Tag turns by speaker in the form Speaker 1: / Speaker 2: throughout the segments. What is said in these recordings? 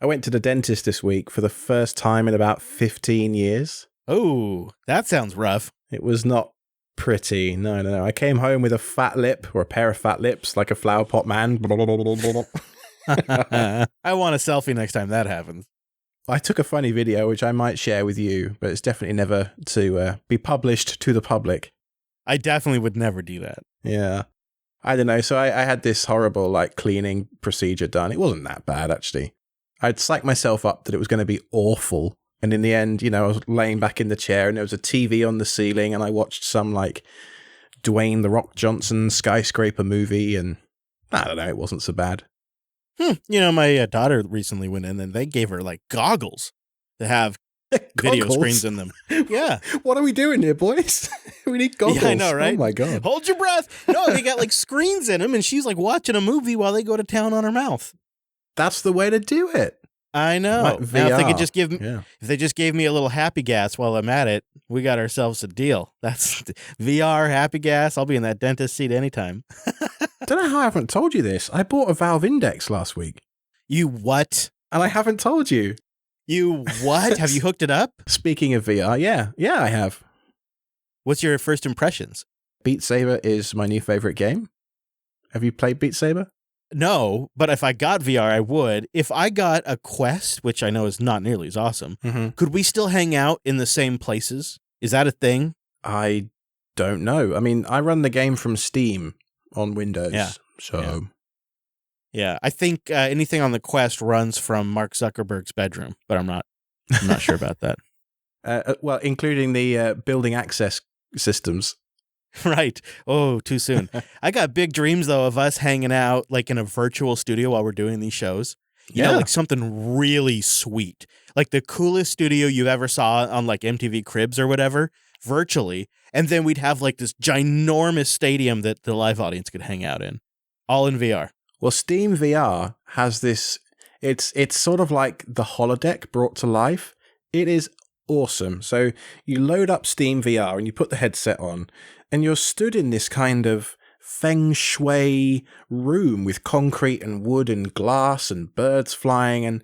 Speaker 1: I went to the dentist this week for the first time in about 15 years.
Speaker 2: Oh, that sounds rough.
Speaker 1: It was not pretty. No. I came home with a fat lip, or a pair of fat lips, like a flower pot man.
Speaker 2: I want a selfie next time that happens.
Speaker 1: I took a funny video, which I might share with you, but it's definitely never to be published to the public.
Speaker 2: I definitely would never do that.
Speaker 1: Yeah. I don't know. So I had this horrible, like, cleaning procedure done. It wasn't that bad, actually. I'd psyched myself up that it was going to be awful. And in the end, you know, I was laying back in the chair and there was a TV on the ceiling and I watched some, like, Dwayne The Rock Johnson skyscraper movie. And I don't know, it wasn't so bad.
Speaker 2: You know, my daughter recently went in and they gave her, like, goggles to have video screens in them. Yeah.
Speaker 1: What are we doing here, boys? We need goggles.
Speaker 2: Yeah, I know, right?
Speaker 1: Oh, my God.
Speaker 2: Hold your breath. No, they got, like, screens in them and she's, like, watching a movie while they go to town on her mouth.
Speaker 1: That's the way to do it.
Speaker 2: I know.
Speaker 1: Like
Speaker 2: now,
Speaker 1: VR.
Speaker 2: if they could just give me, if they just gave me a little happy gas while I'm at it, we got ourselves a deal. That's VR happy gas. I'll be in that dentist seat anytime.
Speaker 1: Don't know how I haven't told you this. I bought a Valve Index last week.
Speaker 2: You what?
Speaker 1: And I haven't told you.
Speaker 2: You what? Have you hooked it up?
Speaker 1: Speaking of VR, yeah, I have.
Speaker 2: What's your first impressions?
Speaker 1: Beat Saber is my new favorite game. Have you played Beat Saber?
Speaker 2: No, but if I got VR, I would. If I got a Quest, which I know is not nearly as awesome, could we still hang out in the same places? Is that a thing?
Speaker 1: I don't know. I mean, I run the game from Steam on Windows.
Speaker 2: Yeah.
Speaker 1: So.
Speaker 2: Yeah, I think anything on the Quest runs from Mark Zuckerberg's bedroom, but I'm not sure about that.
Speaker 1: Well, including the building access systems.
Speaker 2: Right. Oh, too soon. I got big dreams, though, of us hanging out like in a virtual studio while we're doing these shows. You know, like something really sweet. Like the coolest studio you ever saw on like MTV Cribs or whatever, virtually. And then we'd have like this ginormous stadium that the live audience could hang out in. All in VR.
Speaker 1: Well, Steam VR has this, it's sort of like the holodeck brought to life. It is awesome. So you load up Steam VR and you put the headset on and you're stood in this kind of feng shui room with concrete and wood and glass and birds flying, and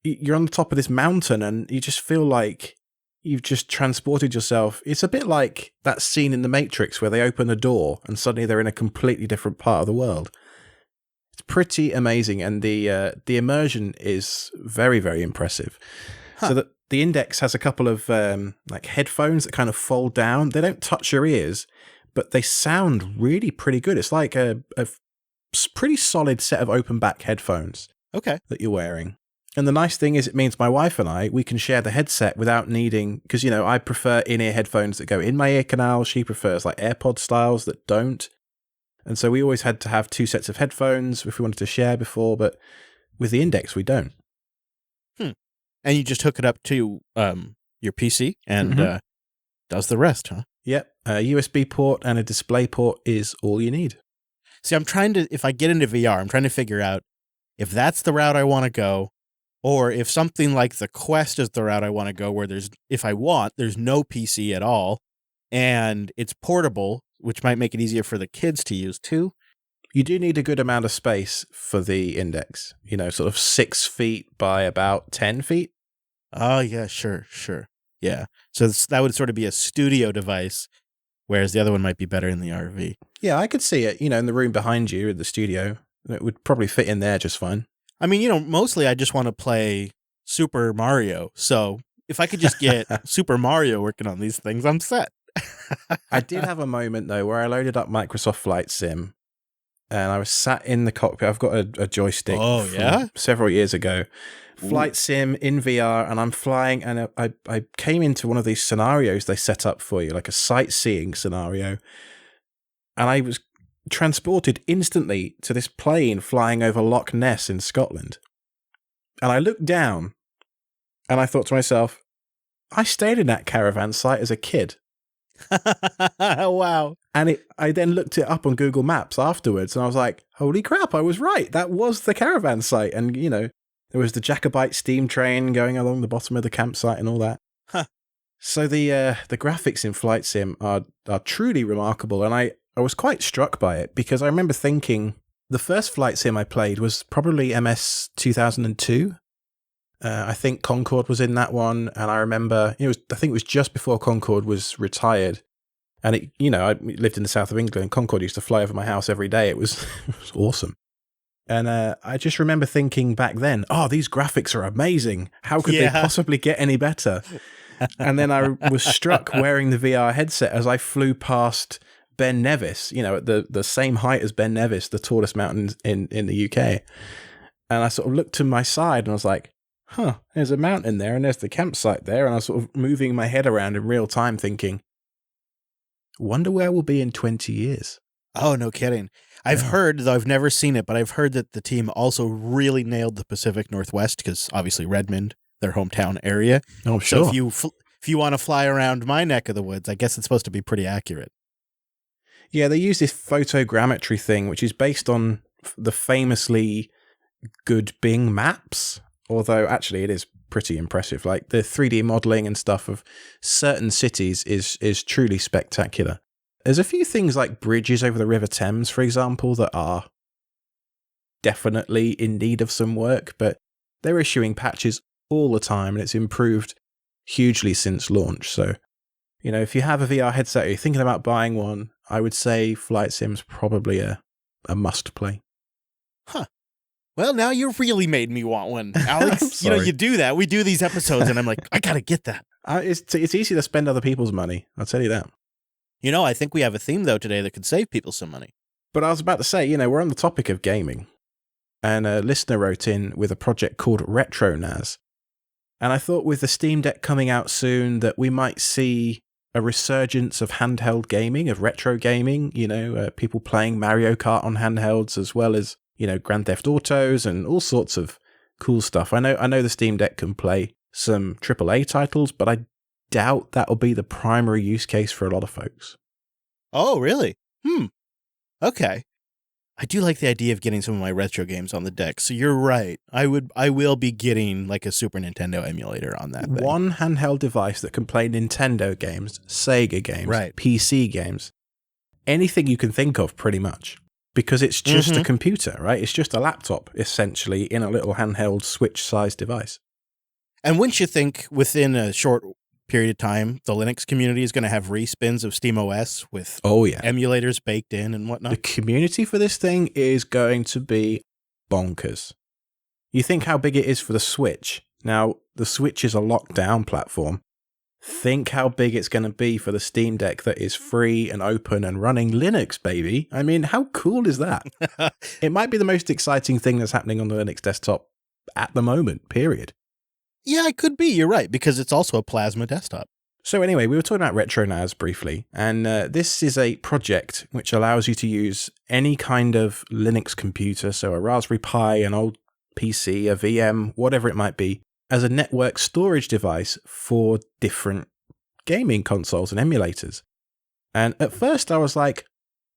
Speaker 1: you're on the top of this mountain and you just feel like you've just transported yourself. It's a bit like that scene in The Matrix where they open a door and suddenly they're in a completely different part of the world. It's pretty amazing, and the immersion is very, very impressive. So that the Index has a couple of like headphones that kind of fold down. They don't touch your ears, but they sound really pretty good. It's like a pretty solid set of open back headphones that you're wearing. And the nice thing is it means my wife and we can share the headset without needing, because, you know, I prefer in-ear headphones that go in my ear canal. She prefers like AirPod styles that don't. And so we always had to have two sets of headphones if we wanted to share before, but with the Index, we don't.
Speaker 2: And you just hook it up to your PC and does the rest, huh?
Speaker 1: Yep. A USB port and a display port is all you need.
Speaker 2: See, if I get into VR, I'm trying to figure out if that's the route I want to go, or if something like the Quest is the route I want to go, where there's no PC at all, and it's portable, which might make it easier for the kids to use too.
Speaker 1: You do need a good amount of space for the Index, you know, sort of 6 feet by about 10 feet.
Speaker 2: Oh, yeah, sure. Yeah. So that would sort of be a studio device, whereas the other one might be better in the RV.
Speaker 1: Yeah, I could see it, you know, in the room behind you in the studio. It would probably fit in there just fine.
Speaker 2: I mean, you know, mostly I just want to play Super Mario. So if I could just get Super Mario working on these things, I'm set.
Speaker 1: I did have a moment, though, where I loaded up Microsoft Flight Sim and I was sat in the cockpit. I've got a joystick from several years ago. Flight Sim in VR, and I'm flying, and I came into one of these scenarios they set up for you, like a sightseeing scenario, and I was transported instantly to this plane flying over Loch Ness in Scotland. And I looked down, and I thought to myself, I stayed in that caravan site as a kid.
Speaker 2: Wow.
Speaker 1: And I then looked it up on Google Maps afterwards, and I was like, holy crap, I was right. That was the caravan site. And, you know, there was the Jacobite steam train going along the bottom of the campsite and all that. So the graphics in Flight Sim are truly remarkable, and I was quite struck by it, because I remember thinking the first Flight Sim I played was probably MS 2002, I think Concord was in that one, and I remember I think it was just before Concord was retired, and I lived in the south of England. Concord used to fly over my house every day. It was, it was awesome. And I just remember thinking back then, oh, these graphics are amazing. How could they possibly get any better? And then I was struck wearing the VR headset as I flew past Ben Nevis, at the same height as Ben Nevis, the tallest mountain in the UK. And I sort of looked to my side and I was like, there's a mountain there and there's the campsite there. And I was sort of moving my head around in real time thinking, wonder where we'll be in 20 years.
Speaker 2: Oh, no kidding. I've heard, though I've never seen it, but I've heard that the team also really nailed the Pacific Northwest because obviously Redmond, their hometown area.
Speaker 1: Oh, sure.
Speaker 2: So if you want to fly around my neck of the woods, I guess it's supposed to be pretty accurate.
Speaker 1: Yeah, they use this photogrammetry thing, which is based on the famously good Bing maps, although actually it is pretty impressive. Like the 3D modeling and stuff of certain cities is truly spectacular. There's a few things like bridges over the River Thames, for example, that are definitely in need of some work, but they're issuing patches all the time and it's improved hugely since launch. So, if you have a VR headset or you're thinking about buying one, I would say Flight Sim's probably a must play.
Speaker 2: Huh. Well, now you really made me want one, Alex. You do that. We do these episodes and I'm like, I got to get that.
Speaker 1: It's easy to spend other people's money. I'll tell you that.
Speaker 2: I think we have a theme, though, today that could save people some money.
Speaker 1: But I was about to say, we're on the topic of gaming. And a listener wrote in with a project called RetroNAS. And I thought with the Steam Deck coming out soon that we might see a resurgence of handheld gaming, of retro gaming, people playing Mario Kart on handhelds as well as, Grand Theft Autos and all sorts of cool stuff. I know the Steam Deck can play some AAA titles, but I doubt that'll be the primary use case for a lot of folks.
Speaker 2: Oh, really? Okay. I do like the idea of getting some of my retro games on the deck. So you're right. I will be getting like a Super Nintendo emulator on that thing.
Speaker 1: One handheld device that can play Nintendo games, Sega games, PC games, anything you can think of pretty much. Because it's just a computer, right? It's just a laptop, essentially, in a little handheld Switch-sized device.
Speaker 2: And wouldn't you think within a short period of time, the Linux community is going to have respins of SteamOS with emulators baked in and whatnot?
Speaker 1: The community for this thing is going to be bonkers. You think how big it is for the Switch. Now, the Switch is a locked-down platform. Think how big it's going to be for the Steam Deck that is free and open and running Linux, baby. I mean, how cool is that? It might be the most exciting thing that's happening on the Linux desktop at the moment, period.
Speaker 2: Yeah, it could be. You're right, because it's also a plasma desktop.
Speaker 1: So anyway, we were talking about RetroNAS briefly, and this is a project which allows you to use any kind of Linux computer, so a Raspberry Pi, an old PC, a VM, whatever it might be, as a network storage device for different gaming consoles and emulators. And at first I was like,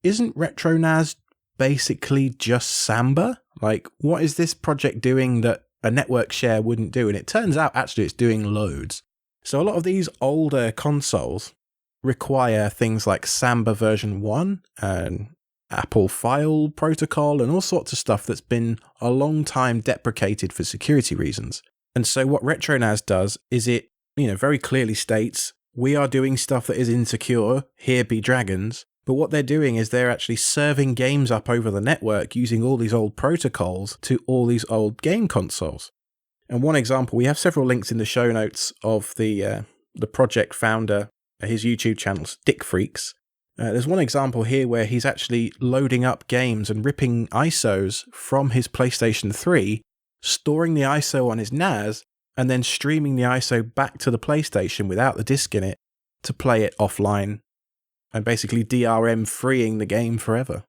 Speaker 1: isn't RetroNAS basically just Samba? Like, what is this project doing that a network share wouldn't do? And it turns out actually it's doing loads. So a lot of these older consoles require things like Samba version 1 and Apple File Protocol and all sorts of stuff that's been a long time deprecated for security reasons. And so what RetroNAS does is it, very clearly states, we are doing stuff that is insecure, here be dragons. But what they're doing is they're actually serving games up over the network using all these old protocols to all these old game consoles. And one example, we have several links in the show notes of the project founder, his YouTube channel, Dick Freaks. There's one example here where he's actually loading up games and ripping ISOs from his PlayStation 3, storing the ISO on his NAS, and then streaming the ISO back to the PlayStation without the disc in it to play it offline. And basically DRM freeing the game forever.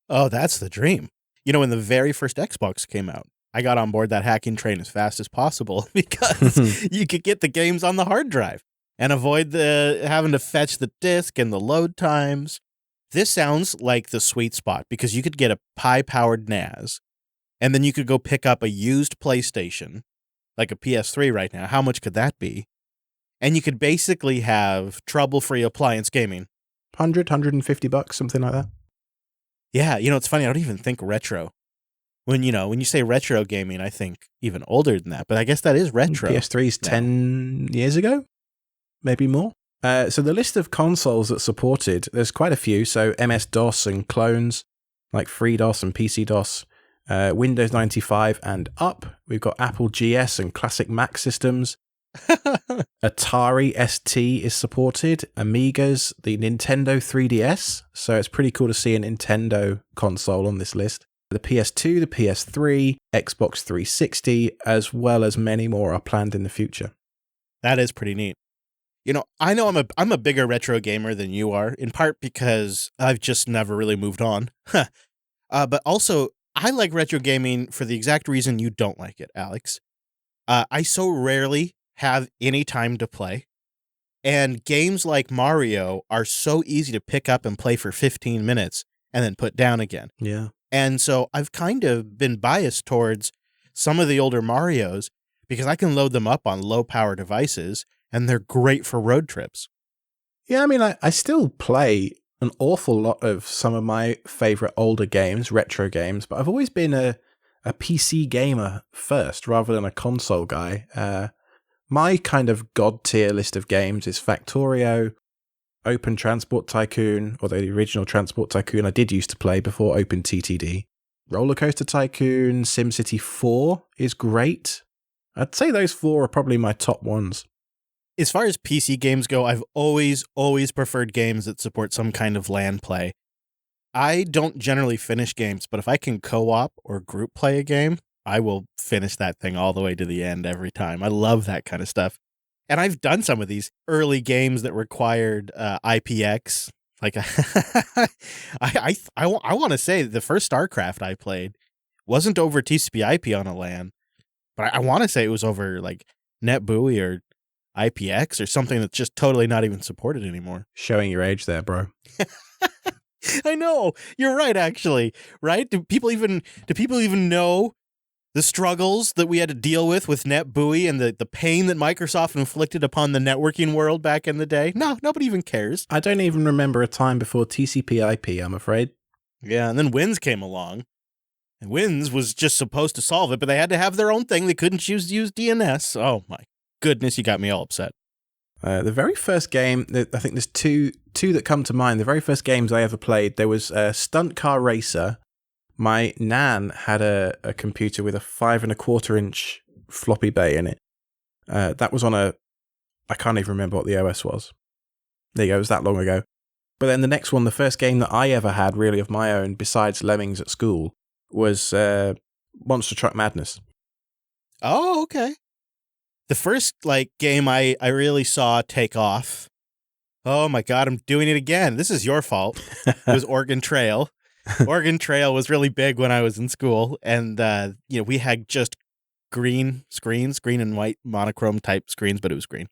Speaker 2: Oh, that's the dream. When the very first Xbox came out, I got on board that hacking train as fast as possible because you could get the games on the hard drive and avoid having to fetch the disc and the load times. This sounds like the sweet spot because you could get a Pi-powered NAS and then you could go pick up a used PlayStation, like a PS3 right now. How much could that be? And you could basically have trouble-free appliance gaming.
Speaker 1: $150, something like that.
Speaker 2: Yeah, it's funny. I don't even think retro. When you say retro gaming, I think even older than that, but I guess that is retro.
Speaker 1: PS3's 10 years ago, maybe more. So the list of consoles that supported, there's quite a few. So MS-DOS and clones, like FreeDOS and PC-DOS, Windows 95 and up. We've got Apple GS and classic Mac systems. Atari ST is supported, Amigas, the Nintendo 3DS. So it's pretty cool to see a Nintendo console on this list. The PS2, the PS3, Xbox 360, as well as many more are planned in the future.
Speaker 2: That is pretty neat. I know I'm a bigger retro gamer than you are, in part because I've just never really moved on. But also, I like retro gaming for the exact reason you don't like it, Alex. I so rarely have any time to play, and games like Mario are so easy to pick up and play for 15 minutes and then put down again.
Speaker 1: Yeah.
Speaker 2: And so I've kind of been biased towards some of the older Marios because I can load them up on low-power devices, and they're great for road trips.
Speaker 1: Yeah, I mean, I still play an awful lot of some of my favorite older games, retro games, but I've always been a PC gamer first rather than a console guy. My kind of god tier list of games is Factorio, Open Transport Tycoon, or the original Transport Tycoon I did used to play before OpenTTD. Roller Coaster Tycoon, SimCity 4 is great. I'd say those four are probably my top ones.
Speaker 2: As far as PC games go, I've always preferred games that support some kind of LAN play. I don't generally finish games, but if I can co-op or group play a game, I will finish that thing all the way to the end every time. I love that kind of stuff. And I've done some of these early games that required IPX. Like, I want to say the first StarCraft I played wasn't over TCP/IP on a LAN, but I want to say it was over like NetBEUI or IPX or something that's just totally not even supported anymore.
Speaker 1: Showing your age there, bro.
Speaker 2: I know. You're right, actually. Right? Do people even know the struggles that we had to deal with NetBEUI and the pain that Microsoft inflicted upon the networking world back in the day? No, nobody even cares.
Speaker 1: I don't even remember a time before TCP/IP, I'm afraid.
Speaker 2: Yeah, and then Wins came along. And Wins was just supposed to solve it, but they had to have their own thing. They couldn't choose to use DNS. Oh, my goodness, you got me all upset.
Speaker 1: The very first game, I think there's two that come to mind. The very first games I ever played, there was Stunt Car Racer. My nan had a computer with a 5 1/4 inch floppy bay in it. That was on I can't even remember what the OS was. There you go, it was that long ago. But then the next one, the first game that I ever had really of my own, besides Lemmings at school, was Monster Truck Madness.
Speaker 2: Oh, okay. The first game I really saw take off. Oh my God, I'm doing it again. This is your fault. It was Oregon Trail. Oregon Trail was really big when I was in school, and we had just green screens, green and white monochrome type screens, but it was green.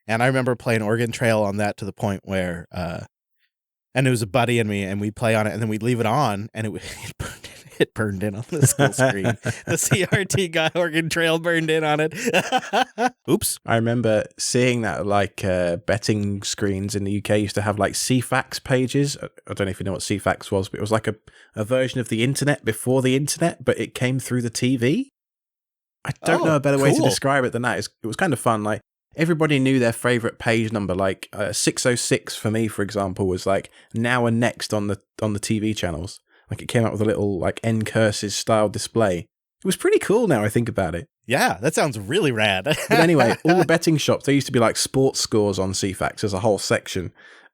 Speaker 2: And I remember playing Oregon Trail on that to the point where, and it was a buddy and me, and we'd play on it, and then we'd leave it on, and it burned in on the school screen. The CRT got Oregon Trail burned in on it. Oops.
Speaker 1: I remember seeing that betting screens in the UK used to have CFAX pages. I don't know if you know what CFAX was, but it was like a version of the internet before the internet, but it came through the TV. I don't know a better way to describe it than that. It was kind of fun. Everybody knew their favorite page number. 606 for me, for example, was now and next on the TV channels. It came out with a little N curses style display. It was pretty cool now I think about it.
Speaker 2: Yeah, that sounds really rad.
Speaker 1: But anyway, all the betting shops, there used to be sports scores on CFAX as a whole section.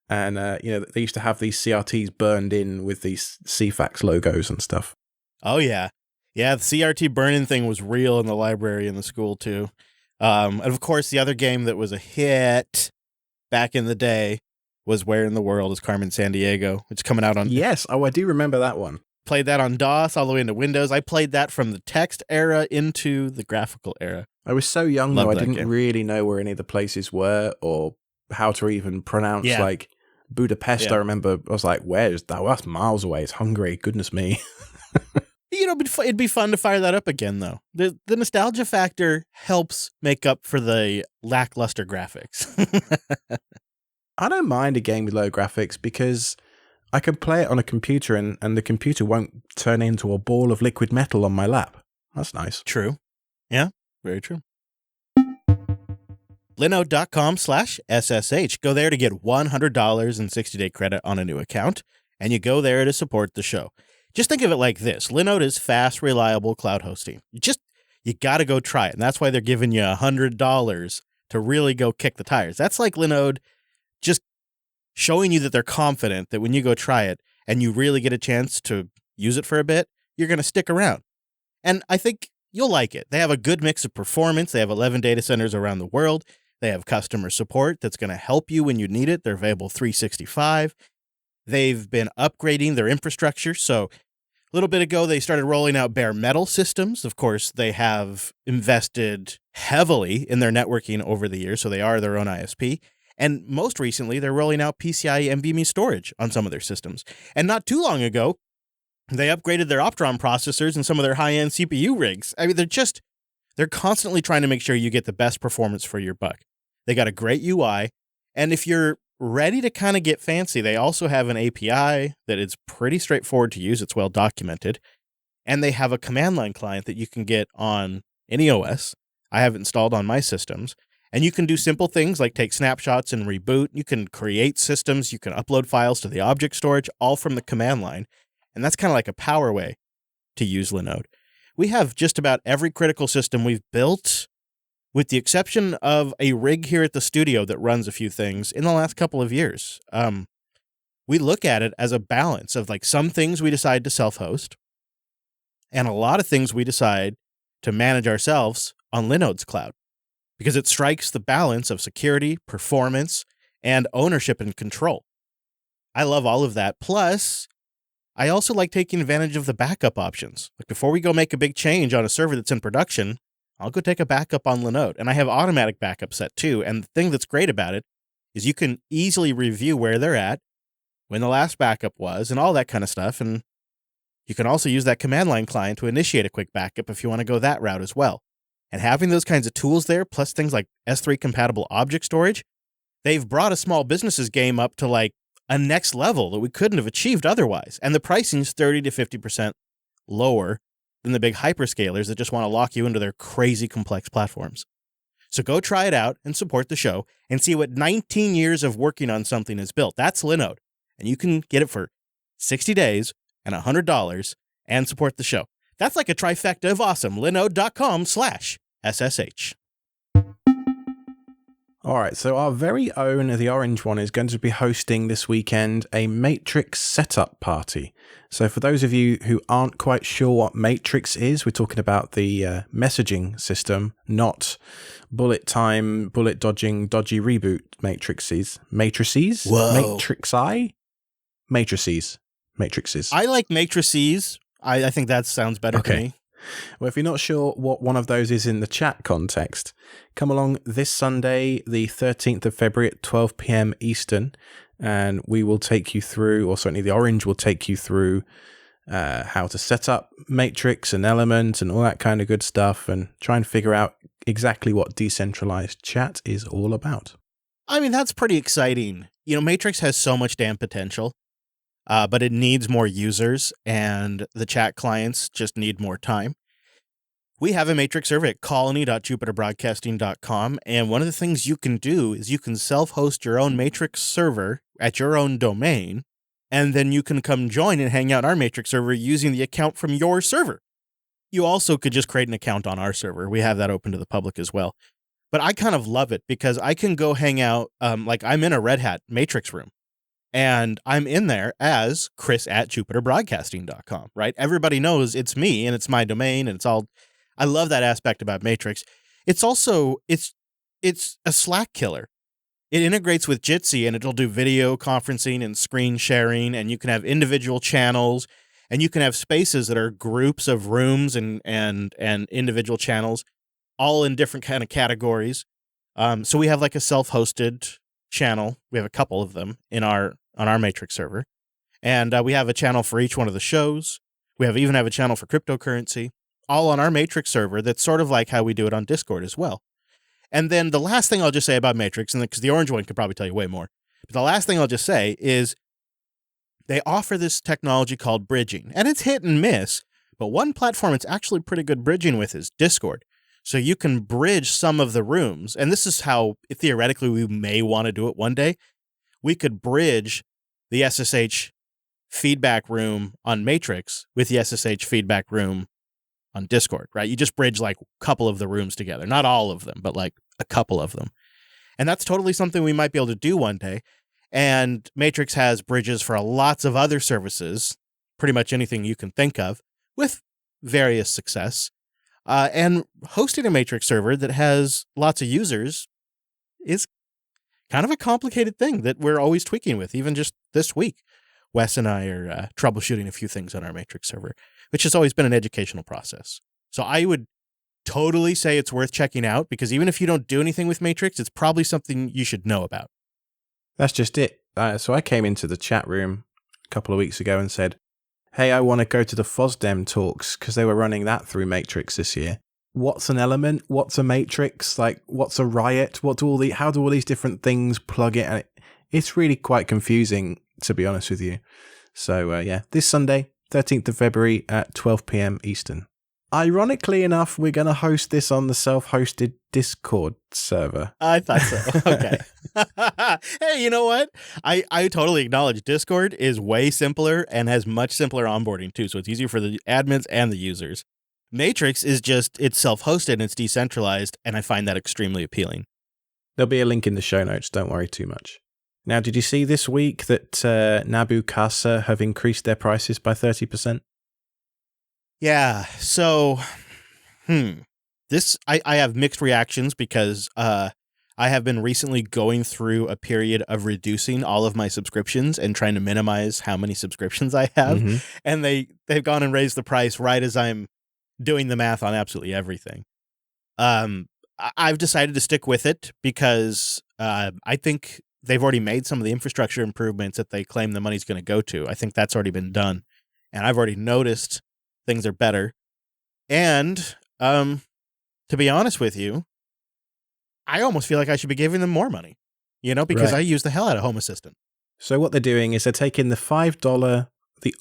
Speaker 1: And, they used to have these CRTs burned in with these CFAX logos and stuff.
Speaker 2: Oh, yeah. Yeah, the CRT burn-in thing was real in the library in the school, too. And of course, the other game that was a hit back in the day was Where in the World is Carmen Sandiego. It's coming out on...
Speaker 1: Yes, I do remember that one.
Speaker 2: Played that on DOS all the way into Windows. I played that from the text era into the graphical era.
Speaker 1: I was so young, though, I didn't really know where any of the places were or how to even pronounce, Budapest. Yeah. I remember, I was like, where's that? Well, that's miles away. It's Hungary. Goodness me.
Speaker 2: It'd be fun to fire that up again, though. The nostalgia factor helps make up for the lackluster graphics.
Speaker 1: I don't mind a game with low graphics because I can play it on a computer and the computer won't turn into a ball of liquid metal on my lap. That's nice.
Speaker 2: True. Yeah, very true. Linode.com/SSH. Go there to get $100 in 60-day credit on a new account, and you go there to support the show. Just think of it like this. Linode is fast, reliable cloud hosting. You got to go try it, and that's why they're giving you $100 to really go kick the tires. That's like Linode just showing you that they're confident that when you go try it and you really get a chance to use it for a bit, you're going to stick around. And I think you'll like it. They have a good mix of performance. They have 11 data centers around the world. They have customer support that's going to help you when you need it. They're available 365. They've been upgrading their infrastructure. So a little bit ago, they started rolling out bare metal systems. Of course, they have invested heavily in their networking over the years, so they are their own ISP. And most recently, they're rolling out PCIe NVMe storage on some of their systems. And not too long ago, they upgraded their Optron processors and some of their high-end CPU rigs. I mean, they're constantly trying to make sure you get the best performance for your buck. They got a great UI. And if you're ready to kind of get fancy, they also have an API that is pretty straightforward to use. It's well documented. And they have a command line client that you can get on any OS. I have it installed on my systems. And you can do simple things like take snapshots and reboot. You can create systems. You can upload files to the object storage, all from the command line. And that's kind of like a power way to use Linode. We have just about every critical system we've built, with the exception of a rig here at the studio that runs a few things in the last couple of years. We look at it as a balance of like some things we decide to self-host and a lot of things we decide to manage ourselves on Linode's cloud, because it strikes the balance of security, performance, and ownership and control. I love all of that. Plus, I also like taking advantage of the backup options. Like before we go make a big change on a server that's in production, I'll go take a backup on Linode. And I have automatic backup set too. And the thing that's great about it is you can easily review where they're at, when the last backup was, and all that kind of stuff. And you can also use that command line client to initiate a quick backup if you want to go that route as well. And having those kinds of tools there, plus things like S3 compatible object storage, they've brought a small business's game up to like a next level that we couldn't have achieved otherwise. And the pricing is 30 to 50% lower than the big hyperscalers that just want to lock you into their crazy complex platforms. So go try it out and support the show and see what 19 years of working on something is built. That's Linode. And you can get it for 60 days and $100 and support the show. That's like a trifecta of awesome. Linode.com/SSH.
Speaker 1: All right, so our very own The Orange One is going to be hosting this weekend a Matrix setup party. So for those of you who aren't quite sure what Matrix is, we're talking about the messaging system, not bullet time, bullet dodging, dodgy reboot matrices. Matrices?
Speaker 2: Whoa.
Speaker 1: Matrices.
Speaker 2: I like matrices. I think that sounds better to me.
Speaker 1: Well, if you're not sure what one of those is in the chat context, come along this Sunday, the 13th of February at 12 p.m. Eastern, and we will take you through, or certainly the Orange will take you through how to set up Matrix and Element and all that kind of good stuff, and try and figure out exactly what decentralized chat is all about.
Speaker 2: I mean, that's pretty exciting. You know, Matrix has so much damn potential. But it needs more users, and the chat clients just need more time. We have a Matrix server at colony.jupiterbroadcasting.com, and one of the things you can do is you can self-host your own Matrix server at your own domain, and then you can come join and hang out in our Matrix server using the account from your server. You also could just create an account on our server. We have that open to the public as well. But I kind of love it because I can go hang out, like I'm in a Red Hat Matrix room. And I'm in there as Chris@JupiterBroadcasting.com, right? Everybody knows it's me and it's my domain and it's all. I love that aspect about Matrix. It's also, it's a Slack killer. It integrates with Jitsi and it'll do video conferencing and screen sharing, and you can have individual channels, and you can have spaces that are groups of rooms and individual channels, all in different kind of categories. So we have like a self-hosted channel. We have a couple of them on our Matrix server, and we have a channel for each one of the shows. We even have a channel for cryptocurrency, all on our Matrix server. That's sort of like how we do it on Discord as well. And then the last thing I'll just say about Matrix, and because the Orange One could probably tell you way more, but the last thing I'll just say is they offer this technology called bridging, and it's hit and miss. But one platform it's actually pretty good bridging with is Discord. So you can bridge some of the rooms, and this is how theoretically we may want to do it one day. We could bridge the SSH feedback room on Matrix with the SSH feedback room on Discord, right? You just bridge like a couple of the rooms together. Not all of them, but like a couple of them. And that's totally something we might be able to do one day. And Matrix has bridges for lots of other services, pretty much anything you can think of, with various success. And hosting a Matrix server that has lots of users is kind of a complicated thing that we're always tweaking with. Even just this week, Wes and I are troubleshooting a few things on our Matrix server, which has always been an educational process. So I would totally say it's worth checking out, because even if you don't do anything with Matrix, it's probably something you should know about.
Speaker 1: That's just it. So I came into the chat room a couple of weeks ago and said, hey, I want to go to the FOSDEM talks because they were running that through Matrix this year. What's an element? What's a Matrix? Like, what's a riot? How do all these different things plug in? And it's really quite confusing, to be honest with you. So yeah, this Sunday, 13th of February at 12 p.m. Eastern. Ironically enough, we're going to host this on the self-hosted Discord server.
Speaker 2: I thought so. Okay. Hey, you know what? I totally acknowledge Discord is way simpler and has much simpler onboarding too, so it's easier for the admins and the users. Matrix is just, it's self-hosted and it's decentralized, and I find that extremely appealing.
Speaker 1: There'll be a link in the show notes, don't worry too much. Now, did you see this week that Nabu, Casa have increased their prices by 30%?
Speaker 2: Yeah, so, this, I have mixed reactions because I have been recently going through a period of reducing all of my subscriptions and trying to minimize how many subscriptions I have,
Speaker 1: Mm-hmm.
Speaker 2: and they've gone and raised the price right as I'm doing the math on absolutely everything. I've decided to stick with it because I think they've already made some of the infrastructure improvements that they claim the money's going to go to. I think that's already been done, and I've already noticed things are better. And to be honest with you, I almost feel like I should be giving them more money, because
Speaker 1: Right.
Speaker 2: I use the hell out of Home Assistant.
Speaker 1: So what they're doing is they're taking the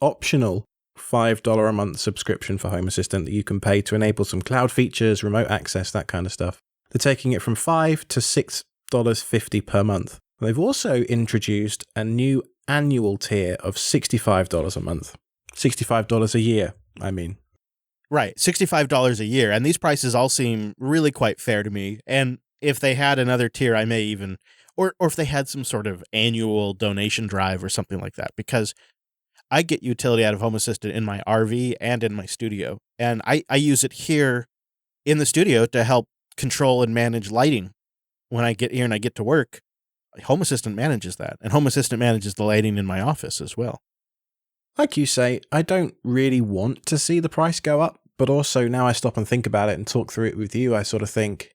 Speaker 1: optional $5 a month subscription for Home Assistant that you can pay to enable some cloud features, remote access, that kind of stuff. They're taking it from $5 to $6.50 per month. They've also introduced a new annual tier of $65 a month. $65 a year, I mean.
Speaker 2: Right, $65 a year. And these prices all seem really quite fair to me. And if they had another tier, I may even, or if they had some sort of annual donation drive or something like that, because I get utility out of Home Assistant in my RV and in my studio. And I use it here in the studio to help control and manage lighting. When I get here and I get to work, Home Assistant manages that. And Home Assistant manages the lighting in my office as well.
Speaker 1: Like you say, I don't really want to see the price go up, but also now I stop and think about it and talk through it with you, I sort of think,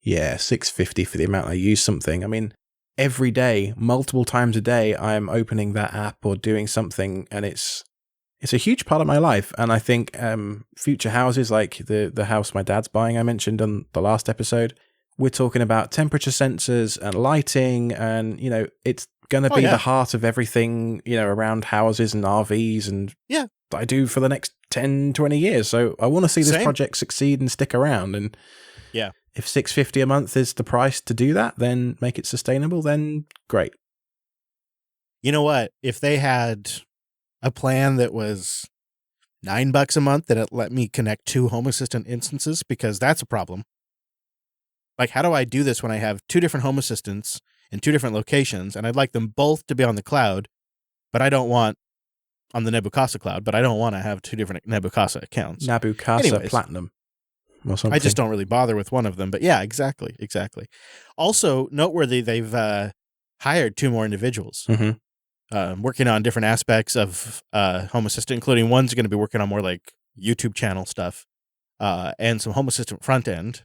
Speaker 1: yeah, $6.50 for the amount I use something. I mean, every day, multiple times a day, I'm opening that app or doing something, and it's a huge part of my life. And I think future houses, like the house my dad's buying, I mentioned on the last episode, we're talking about temperature sensors and lighting, and it's going to be the heart of everything, around houses and RVs and that I do for the next 10, 20 years. So I want to see this project succeed and stick around. And if $6.50 a month is the price to do that, then make it sustainable, then great.
Speaker 2: You know what? If they had a plan that was $9 a month, that it let me connect 2 Home Assistant instances, because that's a problem. Like, how do I do this when I have 2 different Home Assistants in 2 different locations, and I'd like them both to be on the cloud, but I don't want on the Nabu Casa cloud, but I don't want to have 2 different Nabu Casa accounts.
Speaker 1: Nabu Casa Platinum or something.
Speaker 2: I just don't really bother with one of them, but yeah, exactly. Also noteworthy, they've hired 2 more individuals working on different aspects of Home Assistant, including one's going to be working on more like YouTube channel stuff and some Home Assistant front end.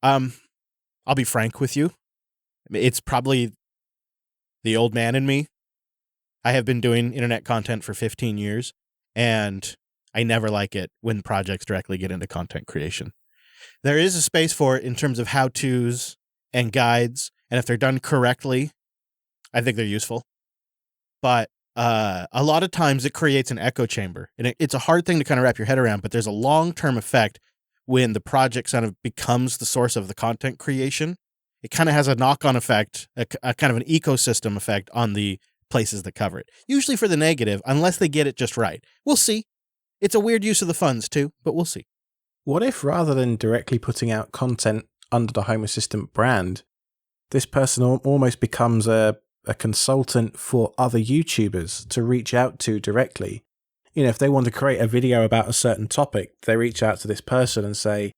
Speaker 2: I'll be frank with you. It's probably the old man in me. I have been doing internet content for 15 years, and I never like it when projects directly get into content creation. There is a space for it in terms of how-tos and guides, and if they're done correctly, I think they're useful. But a lot of times it creates an echo chamber. And it's a hard thing to kind of wrap your head around, but there's a long-term effect when the project kind of becomes the source of the content creation. It kind of has a knock-on effect, a kind of an ecosystem effect on the places that cover it. Usually for the negative, unless they get it just right. We'll see. It's a weird use of the funds too, but we'll see.
Speaker 1: What if rather than directly putting out content under the Home Assistant brand, this person almost becomes a consultant for other YouTubers to reach out to directly? You know, if they want to create a video about a certain topic, they reach out to this person and say,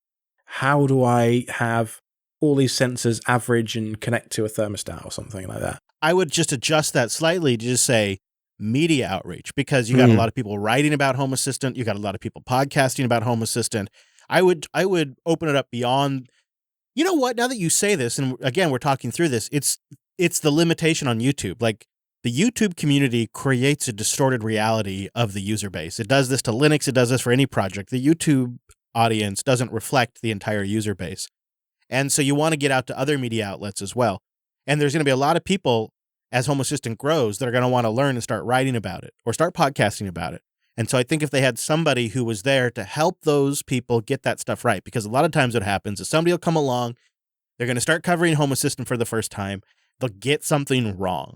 Speaker 1: how do I have all these sensors average and connect to a thermostat or something like that?
Speaker 2: I would just adjust that slightly to just say media outreach, because you got a lot of people writing about Home Assistant. You got a lot of people podcasting about Home Assistant. I would open it up beyond, you know what, now that you say this, and again, we're talking through this, it's the limitation on YouTube. Like, the YouTube community creates a distorted reality of the user base. It does this to Linux. It does this for any project. The YouTube audience doesn't reflect the entire user base. And so you want to get out to other media outlets as well. And there's going to be a lot of people, as Home Assistant grows, that are going to want to learn and start writing about it or start podcasting about it. And so I think if they had somebody who was there to help those people get that stuff right, because a lot of times what happens is somebody will come along, they're going to start covering Home Assistant for the first time, they'll get something wrong.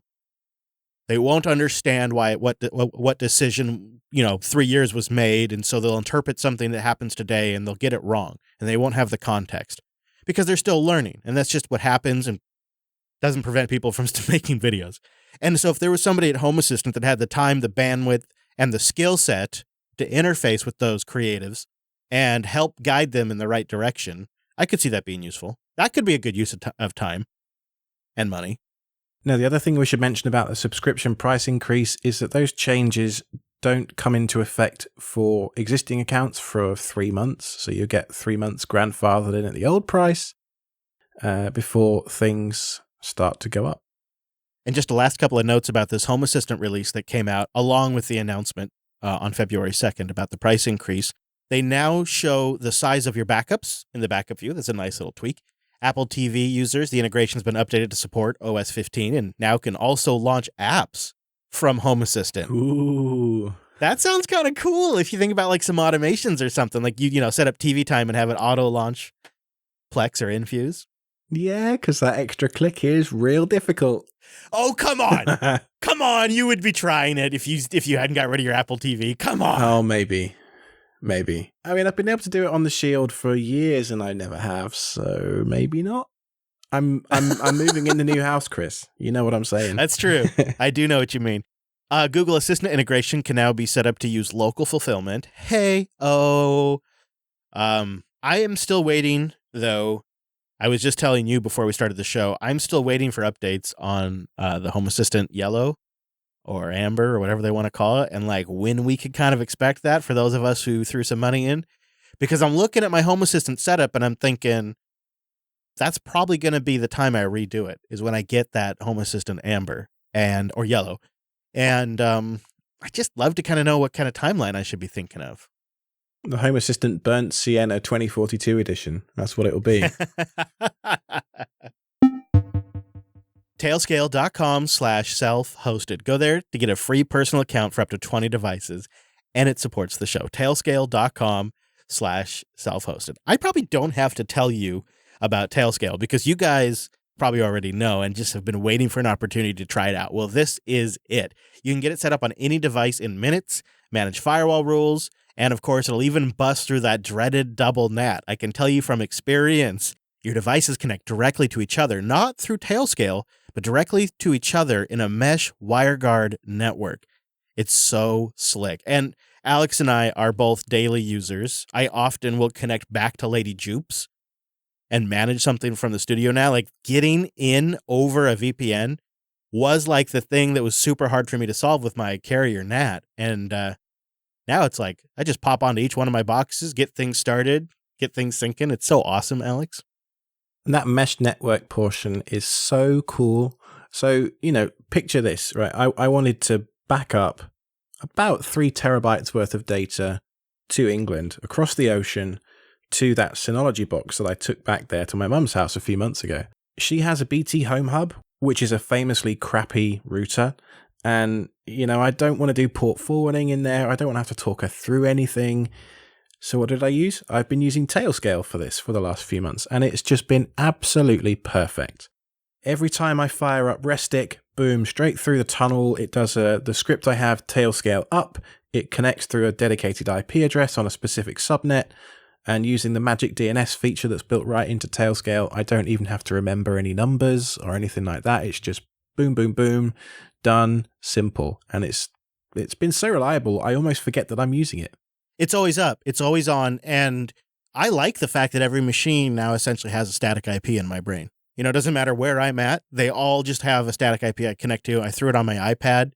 Speaker 2: They won't understand what decision, 3 years was made, and so they'll interpret something that happens today and they'll get it wrong, and they won't have the context because they're still learning, and that's just what happens and doesn't prevent people from making videos. And so if there was somebody at Home Assistant that had the time, the bandwidth, and the skill set to interface with those creatives and help guide them in the right direction, I could see that being useful. That could be a good use of time and money.
Speaker 1: Now, the other thing we should mention about the subscription price increase is that those changes don't come into effect for existing accounts for 3 months. So you get 3 months grandfathered in at the old price before things start to go up.
Speaker 2: And just the last couple of notes about this Home Assistant release that came out along with the announcement on February 2nd about the price increase. They now show the size of your backups in the backup view. That's a nice little tweak. Apple TV users, the integration's been updated to support OS 15 and now can also launch apps from Home Assistant.
Speaker 1: Ooh.
Speaker 2: That sounds kind of cool if you think about like some automations or something. Like you set up TV time and have it auto launch Plex or Infuse.
Speaker 1: Yeah, because that extra click is real difficult.
Speaker 2: Oh, come on. Come on, you would be trying it if you hadn't got rid of your Apple TV. Come on.
Speaker 1: Oh, maybe. I mean, I've been able to do it on the Shield for years and I never have, so maybe not. I'm moving in the new house, Chris. You know what I'm saying.
Speaker 2: That's true. I do know what you mean. Google Assistant integration can now be set up to use local fulfillment. I am still waiting, though. I was just telling you before we started the show, I'm still waiting for updates on the Home Assistant Yellow or Amber or whatever they want to call it, and like when we could kind of expect that for those of us who threw some money in. Because I'm looking at my Home Assistant setup and I'm thinking that's probably going to be the time I redo it, is when I get that Home Assistant Amber or Yellow. And I just love to kind of know what kind of timeline I should be thinking of.
Speaker 1: The Home Assistant Burnt Sienna 2042 edition. That's what it'll be.
Speaker 2: Tailscale.com/self-hosted. Go there to get a free personal account for up to 20 devices, and it supports the show. Tailscale.com/self-hosted. I probably don't have to tell you about Tailscale because you guys probably already know and just have been waiting for an opportunity to try it out. Well, this is it. You can get it set up on any device in minutes, manage firewall rules, and of course, it'll even bust through that dreaded double NAT. I can tell you from experience, your devices connect directly to each other, not through Tailscale, but directly to each other in a mesh WireGuard network. It's so slick. And Alex and I are both daily users. I often will connect back to Lady Jupes and manage something from the studio now. Like getting in over a VPN was like the thing that was super hard for me to solve with my carrier NAT. And now it's like I just pop onto each one of my boxes, get things started, get things syncing. It's so awesome, Alex.
Speaker 1: And that mesh network portion is so cool. So, picture this, right? I wanted to back up about 3 terabytes worth of data to England across the ocean to that Synology box that I took back there to my mum's house a few months ago. She has a BT Home Hub, which is a famously crappy router. And, I don't want to do port forwarding in there. I don't want to have to talk her through anything. So what did I use? I've been using Tailscale for this for the last few months, and it's just been absolutely perfect. Every time I fire up Restic, boom, straight through the tunnel. It does the script I have, Tailscale up. It connects through a dedicated IP address on a specific subnet. And using the magic DNS feature that's built right into Tailscale, I don't even have to remember any numbers or anything like that. It's just boom, boom, boom, done, simple. And it's been so reliable, I almost forget that I'm using it.
Speaker 2: It's always up. It's always on. And I like the fact that every machine now essentially has a static IP in my brain. It doesn't matter where I'm at. They all just have a static IP I connect to. I threw it on my iPad.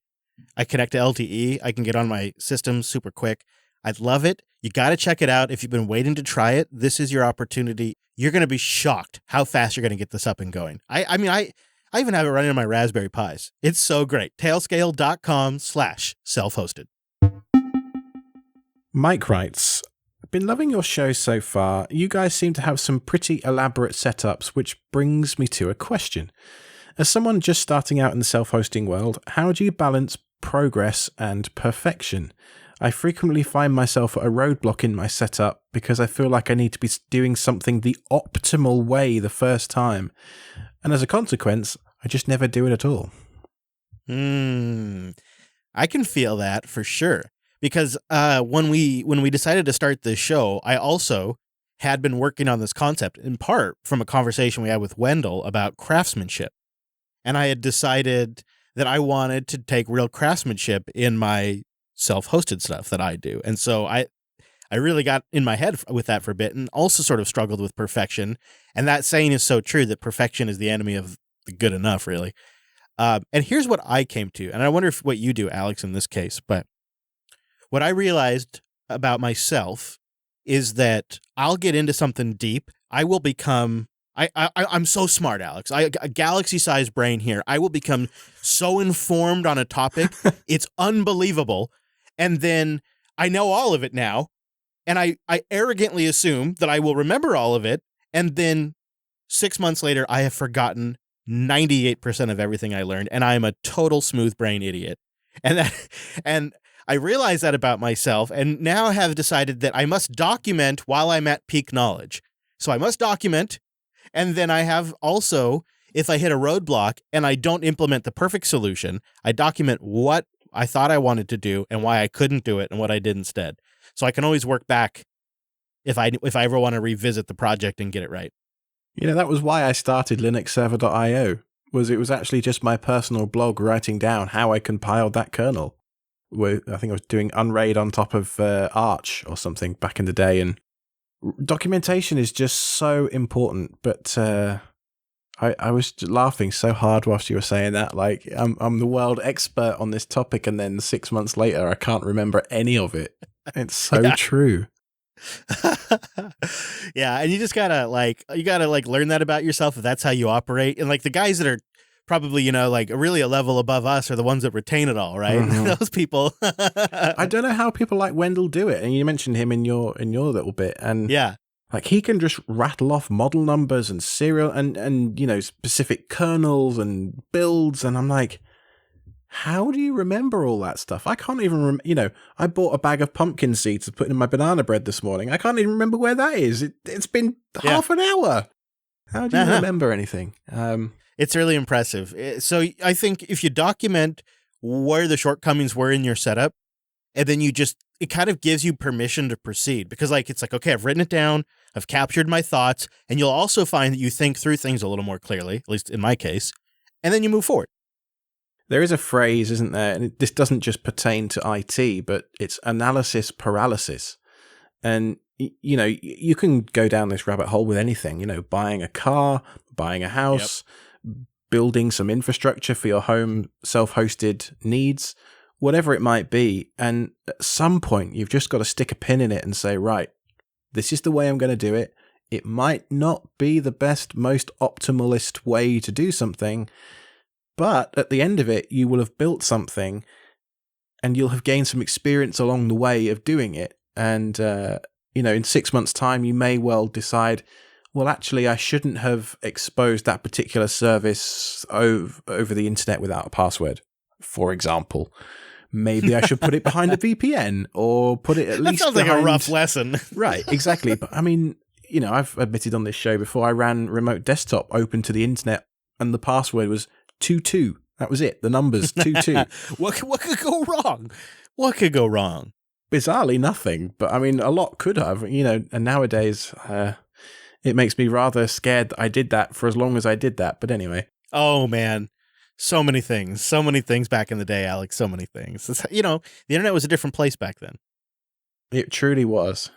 Speaker 2: I connect to LTE. I can get on my system super quick. I love it. You got to check it out. If you've been waiting to try it, this is your opportunity. You're going to be shocked how fast you're going to get this up and going. I mean, I even have it running on my Raspberry Pis. It's so great. Tailscale.com/self-hosted.
Speaker 1: Mike writes, been loving your show so far. You guys seem to have some pretty elaborate setups, which brings me to a question. As someone just starting out in the self-hosting world, how do you balance progress and perfection? I frequently find myself at a roadblock in my setup because I feel like I need to be doing something the optimal way the first time. And as a consequence, I just never do it at all.
Speaker 2: I can feel that for sure. Because when we decided to start this show, I also had been working on this concept in part from a conversation we had with Wendell about craftsmanship. And I had decided that I wanted to take real craftsmanship in my self-hosted stuff that I do. And so I really got in my head with that for a bit and also sort of struggled with perfection. And that saying is so true that perfection is the enemy of the good enough, really. And here's what I came to, and I wonder what you do, Alex, in this case, but what I realized about myself is that I'll get into something deep. I will become, I'm so smart, Alex. A galaxy-sized brain here. I will become so informed on a topic. It's unbelievable. And then I know all of it now. And I arrogantly assume that I will remember all of it. And then 6 months later, I have forgotten 98% of everything I learned. And I am a total smooth brain idiot. And I realize that about myself, and now have decided that I must document while I'm at peak knowledge. So I must document, and then I have also, if I hit a roadblock and I don't implement the perfect solution, I document what I thought I wanted to do and why I couldn't do it and what I did instead. So I can always work back if I ever want to revisit the project and get it right.
Speaker 1: That was why I started linuxserver.io. It was actually just my personal blog writing down how I compiled that kernel. I think I was doing Unraid on top of Arch or something back in the day, and documentation is just so important. But I was laughing so hard whilst you were saying that. Like I'm the world expert on this topic, and then 6 months later, I can't remember any of it. It's so true.
Speaker 2: Yeah, and you just gotta learn that about yourself if that's how you operate. And like the guys that are probably, really a level above us are the ones that retain it all, right? Mm-hmm. Those people.
Speaker 1: I don't know how people like Wendell do it. And you mentioned him in your little bit. And
Speaker 2: yeah,
Speaker 1: like he can just rattle off model numbers and serial and specific kernels and builds. And I'm like, how do you remember all that stuff? I can't even I bought a bag of pumpkin seeds to put in my banana bread this morning. I can't even remember where that is. It's been half an hour. How do you remember anything?
Speaker 2: It's really impressive. So I think if you document where the shortcomings were in your setup, and then it kind of gives you permission to proceed, because it's like, okay, I've written it down, I've captured my thoughts, and you'll also find that you think through things a little more clearly, at least in my case, and then you move forward.
Speaker 1: There is a phrase, isn't there? And this doesn't just pertain to IT, but it's analysis paralysis. And you can go down this rabbit hole with anything, buying a car, buying a house, building some infrastructure for your home self-hosted needs, whatever it might be. And at some point, you've just got to stick a pin in it and say, right, this is the way I'm going to do it. It might not be the best, most optimalist way to do something, but at the end of it, you will have built something and you'll have gained some experience along the way of doing it. And, in 6 months' time, you may well decide, well, actually, I shouldn't have exposed that particular service over the internet without a password. for example. Maybe I should put it behind a VPN or put it at least
Speaker 2: That sounds like a rough lesson.
Speaker 1: Right, exactly. But I mean, I've admitted on this show before I ran remote desktop open to the internet and the password was 22. That was it. The numbers 22.
Speaker 2: What could go wrong? What could go wrong?
Speaker 1: Bizarrely nothing, but I mean, a lot could have, and nowadays it makes me rather scared that I did that for as long as I did that. But anyway.
Speaker 2: Oh, man. So many things back in the day, Alex. So many things. The internet was a different place back then.
Speaker 1: It truly was.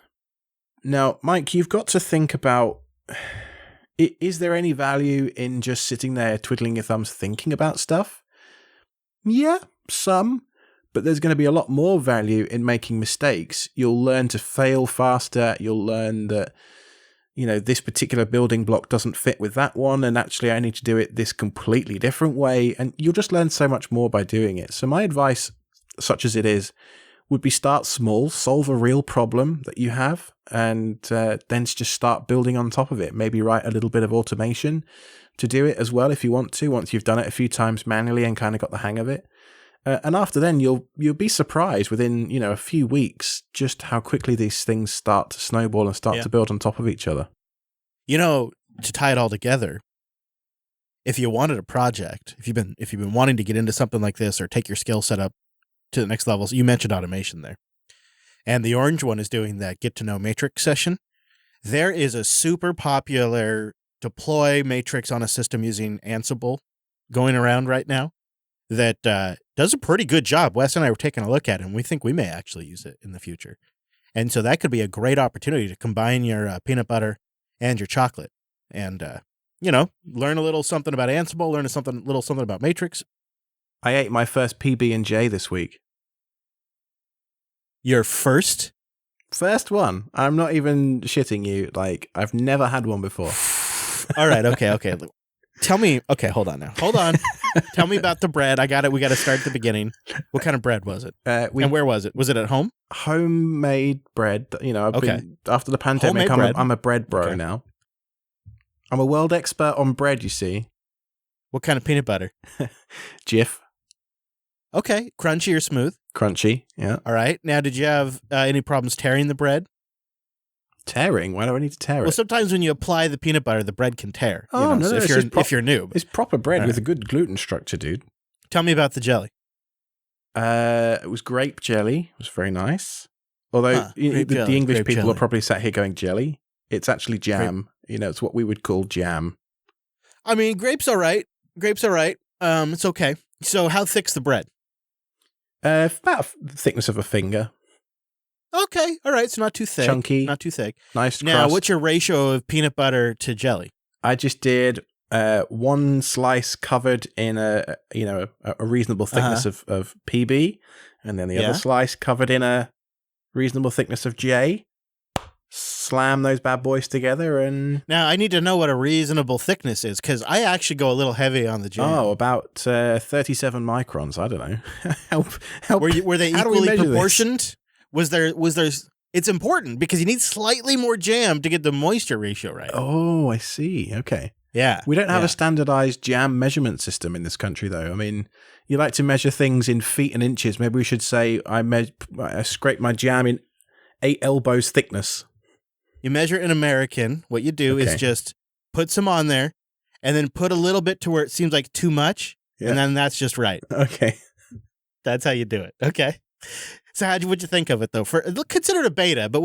Speaker 1: Now, Mike, you've got to think about, is there any value in just sitting there twiddling your thumbs thinking about stuff? Yeah, some. But there's going to be a lot more value in making mistakes. You'll learn to fail faster. You'll learn that, this particular building block doesn't fit with that one, and actually I need to do it this completely different way. And you'll just learn so much more by doing it. So my advice, such as it is, would be start small, solve a real problem that you have, and then just start building on top of it. Maybe write a little bit of automation to do it as well if you want to, once you've done it a few times manually and kind of got the hang of it. And after then, you'll be surprised within, a few weeks just how quickly these things start to snowball and start to build on top of each other.
Speaker 2: To tie it all together, if you wanted a project, if you've been wanting to get into something like this or take your skill set up to the next level, so you mentioned automation there, and the orange one is doing that get to know matrix session. There is a super popular deploy matrix on a system using Ansible going around right now that does a pretty good job. Wes and I were taking a look at it, and we think we may actually use it in the future. And so that could be a great opportunity to combine your peanut butter and your chocolate and, learn a little something about Ansible, learn a little something about Matrix.
Speaker 1: I ate my first PB&J this week.
Speaker 2: Your first?
Speaker 1: First one. I'm not even shitting you. Like, I've never had one before.
Speaker 2: All right. Okay. Tell me. Okay, hold on now. Hold on. Tell me about the bread. I got it. We got to start at the beginning. What kind of bread was it? And where was it? Was it at home?
Speaker 1: Homemade bread. After the pandemic, I'm a bread bro now. I'm a world expert on bread, you see.
Speaker 2: What kind of peanut butter?
Speaker 1: Jif.
Speaker 2: Okay. Crunchy or smooth?
Speaker 1: Crunchy, yeah.
Speaker 2: All right. Now, did you have any problems tearing the bread?
Speaker 1: Tearing? Why do I need to tear it?
Speaker 2: Well, sometimes when you apply the peanut butter, the bread can tear.
Speaker 1: Oh, no,
Speaker 2: if you're noob.
Speaker 1: It's proper bread with a good gluten structure, dude.
Speaker 2: Tell me about the jelly.
Speaker 1: It was grape jelly. It was very nice. Although the English people are probably sat here going jelly. It's actually jam. It's what we would call jam.
Speaker 2: I mean, grape's all right. It's okay. So how thick's the bread?
Speaker 1: About the thickness of a finger.
Speaker 2: Okay, all right. So not too thick.
Speaker 1: Chunky.
Speaker 2: Not too thick.
Speaker 1: Nice
Speaker 2: Now,
Speaker 1: crust.
Speaker 2: what's your ratio of peanut butter to jelly?
Speaker 1: I just did one slice covered in a reasonable thickness of PB, and then the other slice covered in a reasonable thickness of J. Slam those bad boys together, and
Speaker 2: now I need to know what a reasonable thickness is, because I actually go a little heavy on the jam.
Speaker 1: Oh, about 37 microns. I don't know. help.
Speaker 2: Were they equally proportioned? Was there? It's important because you need slightly more jam to get the moisture ratio right.
Speaker 1: Oh, I see. Okay.
Speaker 2: Yeah.
Speaker 1: We don't have a standardized jam measurement system in this country, though. I mean, you like to measure things in feet and inches. Maybe we should say I scrape my jam in 8 elbows thickness.
Speaker 2: You measure in American. What you do is just put some on there and then put a little bit to where it seems like too much. Yeah. And then that's just right.
Speaker 1: Okay.
Speaker 2: That's how you do it. Okay. So what'd you think of it, though? Consider it a beta, but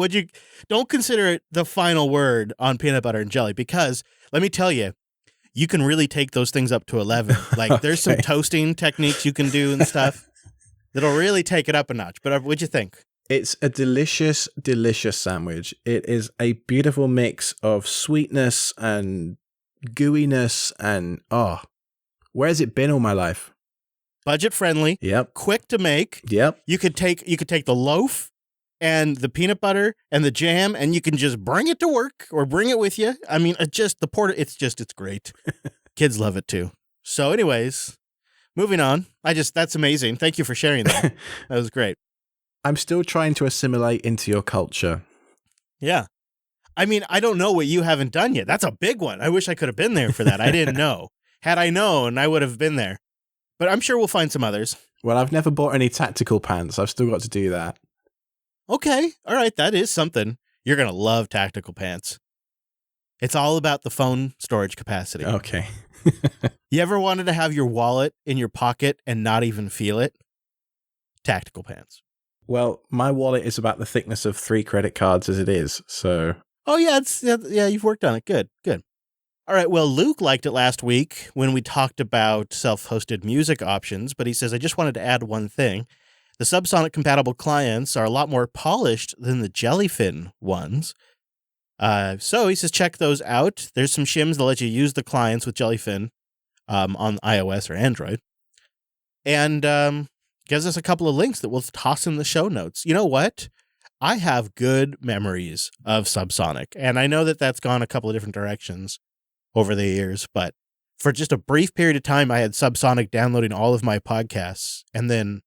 Speaker 2: don't consider it the final word on peanut butter and jelly, because let me tell you, you can really take those things up to 11. Like there's some toasting techniques you can do and stuff that'll really take it up a notch. But what'd you think?
Speaker 1: It's a delicious, delicious sandwich. It is a beautiful mix of sweetness and gooiness and, where's it been all my life?
Speaker 2: Budget friendly.
Speaker 1: Yep.
Speaker 2: Quick to make.
Speaker 1: Yep.
Speaker 2: You could take the loaf and the peanut butter and the jam, and you can just bring it to work or bring it with you. I mean, it's great. Kids love it too. So anyways, moving on. That's amazing. Thank you for sharing that. That was great.
Speaker 1: I'm still trying to assimilate into your culture.
Speaker 2: Yeah. I mean, I don't know what you haven't done yet. That's a big one. I wish I could have been there for that. I didn't know. Had I known, I would have been there. But I'm sure we'll find some others.
Speaker 1: Well, I've never bought any tactical pants. I've still got to do that.
Speaker 2: Okay. All right. That is something. You're going to love tactical pants. It's all about the phone storage capacity.
Speaker 1: Okay.
Speaker 2: You ever wanted to have your wallet in your pocket and not even feel it? Tactical pants.
Speaker 1: Well, my wallet is about the thickness of 3 credit cards as it is, so...
Speaker 2: Oh, yeah, you've worked on it. Good. All right, well, Luke liked it last week when we talked about self-hosted music options, but he says, I just wanted to add one thing. The Subsonic-compatible clients are a lot more polished than the Jellyfin ones. So he says, check those out. There's some shims that let you use the clients with Jellyfin on iOS or Android. And gives us a couple of links that we'll toss in the show notes. You know what? I have good memories of Subsonic, and I know that that's gone a couple of different directions over the years, but for just a brief period of time, I had Subsonic downloading all of my podcasts, and then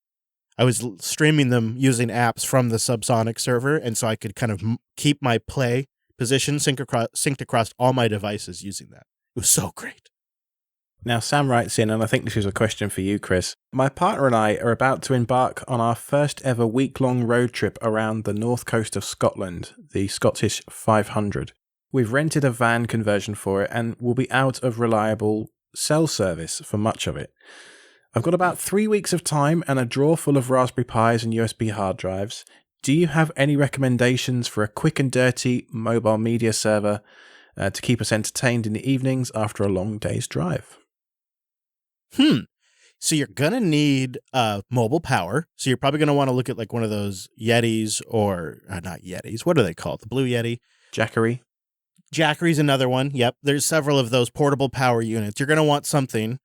Speaker 2: I was streaming them using apps from the Subsonic server, and so I could kind of keep my play position synced across all my devices using that. It was so great.
Speaker 1: Now, Sam writes in, and I think this is a question for you, Chris. My partner and I are about to embark on our first ever week-long road trip around the north coast of Scotland, the Scottish 500. We've rented a van conversion for it and will be out of reliable cell service for much of it. I've got about 3 weeks of time and a drawer full of Raspberry Pis and USB hard drives. Do you have any recommendations for a quick and dirty mobile media server to keep us entertained in the evenings after a long day's drive?
Speaker 2: So you're going to need mobile power. So you're probably going to want to look at like one of those Yetis or not Yetis. What are they called? The Blue Yeti?
Speaker 1: Jackery.
Speaker 2: Jackery's another one. Yep. There's several of those portable power units. You're going to want something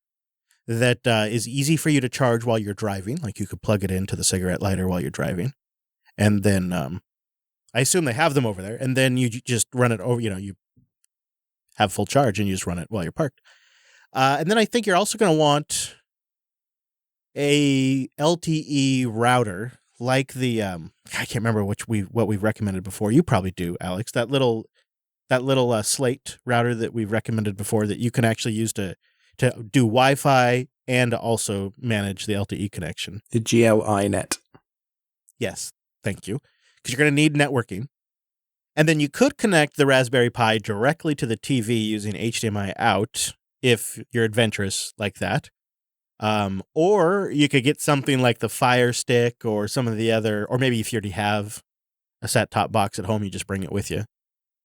Speaker 2: that is easy for you to charge while you're driving. Like you could plug it into the cigarette lighter while you're driving. And then I assume they have them over there. And then you just run it over, you have full charge and you just run it while you're parked. And then I think you're also going to want a LTE router like the I can't remember what we've recommended before. You probably do, Alex. That little Slate router that we've recommended before that you can actually use to do Wi-Fi and also manage the LTE connection.
Speaker 1: The GLI net.
Speaker 2: Yes, thank you. Because you're going to need networking. And then you could connect the Raspberry Pi directly to the TV using HDMI out if you're adventurous like that. Or you could get something like the Fire Stick or some of the other, or maybe if you already have a set-top box at home, you just bring it with you.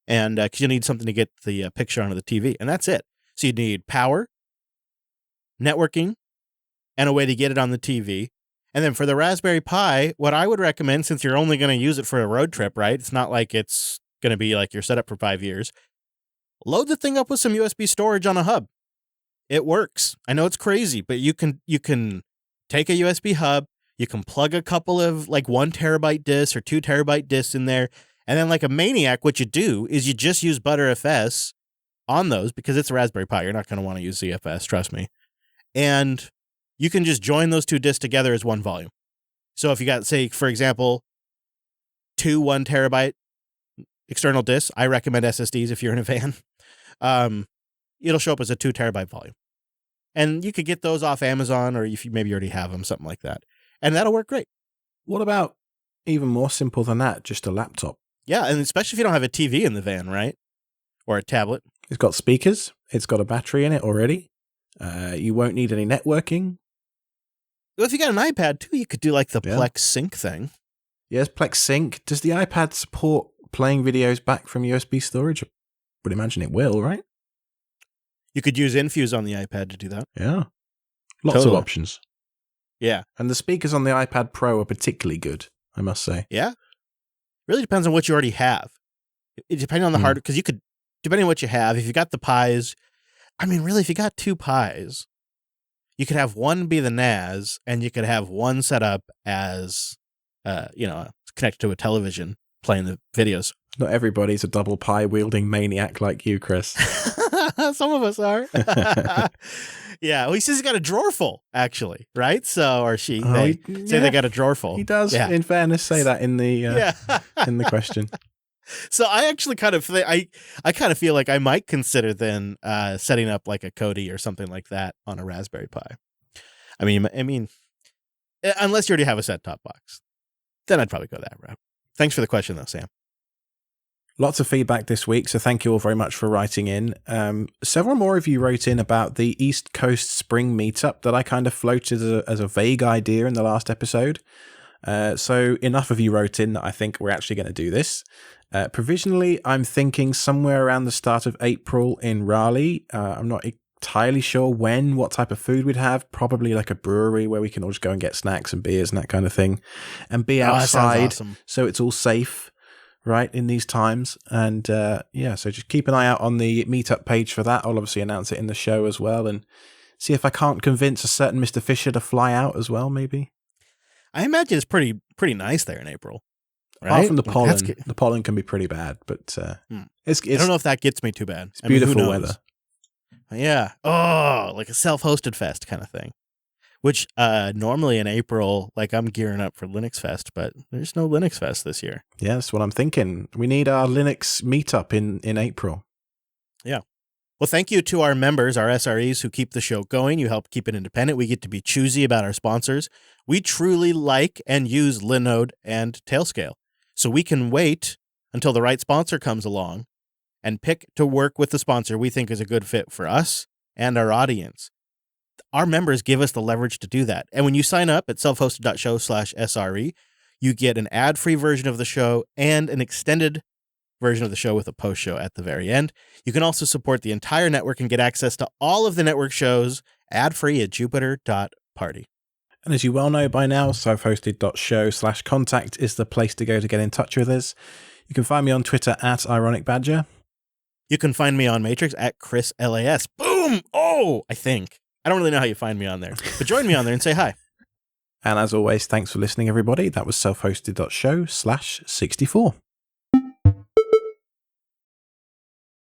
Speaker 2: And because you need something to get the picture onto the TV. And that's it. So you need power, networking, and a way to get it on the TV. And then for the Raspberry Pi, what I would recommend, since you're only going to use it for a road trip, right? It's not like it's going to be like you're set up for 5 years. Load the thing up with some USB storage on a hub. It works. I know it's crazy, but you can take a USB hub, you can plug a couple of like 1 terabyte disks or 2 terabyte disks in there, and then like a maniac, what you do is you just use ButterFS on those because it's a Raspberry Pi. You're not going to want to use ZFS, trust me. And you can just join those 2 disks together as one volume. So if you got, say, for example, 2 1 terabyte external disks, I recommend SSDs if you're in a van. It'll show up as a 2 terabyte volume. And you could get those off Amazon, or if you maybe already have them, something like that. And that'll work great.
Speaker 1: What about even more simple than that, just a laptop?
Speaker 2: Yeah, and especially if you don't have a TV in the van, right? Or a tablet.
Speaker 1: It's got speakers. It's got a battery in it already. You won't need any networking.
Speaker 2: Well, if you got an iPad, too, you could do like the Plex Sync thing.
Speaker 1: Yes, Plex Sync. Does the iPad support playing videos back from USB storage? I would imagine it will, right?
Speaker 2: You could use Infuse on the iPad to do that.
Speaker 1: Yeah. Lots of options.
Speaker 2: Yeah.
Speaker 1: And the speakers on the iPad Pro are particularly good, I must say.
Speaker 2: Yeah. Really depends on what you already have. Depending on the hardware, because you could, depending on what you have, if you got the Pis, I mean, really, if you got 2 Pis, you could have one be the NAS, and you could have one set up as, connected to a television playing the videos.
Speaker 1: Not everybody's a double Pi wielding maniac like you, Chris.
Speaker 2: Some of us are. Yeah, well, he says he's got a drawer full, actually, right? So, or she, they say they got a drawer full.
Speaker 1: He does, in fairness, say that in the in the question.
Speaker 2: So I actually kind of I kind of feel like I might consider then setting up like a Kodi or something like that on a Raspberry Pi. I mean, unless you already have a set-top box, then I'd probably go that route. Thanks for the question, though, Sam.
Speaker 1: Lots of feedback this week, so thank you all very much for writing in. Several more of you wrote in about the East Coast Spring Meetup that I kind of floated as a vague idea in the last episode. So enough of you wrote in that I think we're actually going to do this. Provisionally, I'm thinking somewhere around the start of April in Raleigh. I'm not entirely sure what type of food we'd have. Probably like a brewery where we can all just go and get snacks and beers and that kind of thing. And be outside,
Speaker 2: awesome.
Speaker 1: So it's all safe. Right, in these times. And so just keep an eye out on the meetup page for that. I'll obviously announce it in the show as well, and see if I can't convince a certain Mr. Fisher to fly out as well, maybe.
Speaker 2: I imagine it's pretty nice there in April. Right?
Speaker 1: Apart from the pollen. The pollen can be pretty bad, but it's
Speaker 2: I don't know if that gets me too bad.
Speaker 1: It's beautiful weather.
Speaker 2: Yeah. Oh, like a self-hosted fest kind of thing. Which normally in April, like I'm gearing up for Linux Fest, but there's no Linux Fest this year.
Speaker 1: Yeah, that's what I'm thinking. We need our Linux meetup in April.
Speaker 2: Yeah. Well, thank you to our members, our SREs, who keep the show going. You help keep it independent. We get to be choosy about our sponsors. We truly like and use Linode and Tailscale. So we can wait until the right sponsor comes along and pick to work with the sponsor we think is a good fit for us and our audience. Our members give us the leverage to do that. And when you sign up at selfhosted.show/SRE, you get an ad-free version of the show and an extended version of the show with a post show at the very end. You can also support the entire network and get access to all of the network shows ad-free at jupiter.party.
Speaker 1: And as you well know by now, selfhosted.show/contact is the place to go to get in touch with us. You can find me on Twitter at IronicBadger.
Speaker 2: You can find me on Matrix at ChrisLAS. Boom! Oh, I think. I don't really know how you find me on there, but join me on there and say hi.
Speaker 1: And as always, thanks for listening, everybody. That was selfhosted.show/64.